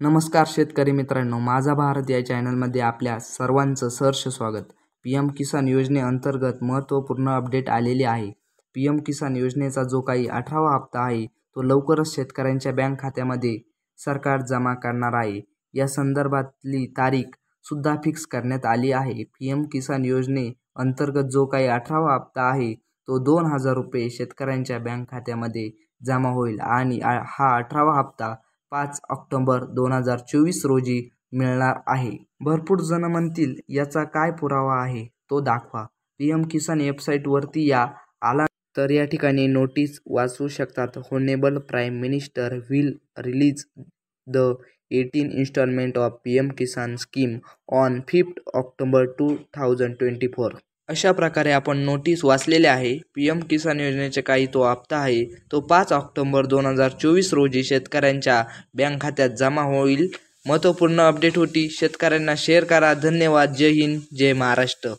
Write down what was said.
नमस्कार शेतकरी मित्रांनो, माझा भारत या चॅनलमध्ये आपल्या सर्वांचं सहर्ष स्वागत. PM किसान योजनेअंतर्गत महत्त्वपूर्ण अपडेट आलेली आहे. PM किसान योजनेचा जो काही 18वा हप्ता आहे तो लवकरच शेतकऱ्यांच्या बँक खात्यामध्ये सरकार जमा करणार आहे. या संदर्भातली तारीख सुद्धा फिक्स करण्यात आली आहे. PM किसान योजनेअंतर्गत जो काही 18वा हप्ता आहे तो 2,000 रुपये शेतकऱ्यांच्या बँक खात्यामध्ये जमा होईल आणि हा 18वा हप्ता 5 ऑक्टोबर 2024 रोजी मिळणार आहे. भरपूर जण म्हणतील याचा काय पुरावा आहे तो दाखवा. PM किसान वेबसाईटवरती आला तर या ठिकाणी नोटीस वाचू शकतात. Honourable prime minister will release the 18 instalment of PM Kisan scheme on 5 October 2024. अशा प्रकारे आपण नोटीस वाचलेले आहे. PM किसान योजनेचे काही तो हप्ता आहे तो 5 ऑक्टोबर 2024 रोजी शेतकऱ्यांच्या बँक खात्यात जमा होईल. महत्त्वपूर्ण अपडेट होती. शेतकऱ्यांना शेअर करा. धन्यवाद. जय हिंद, जय महाराष्ट्र.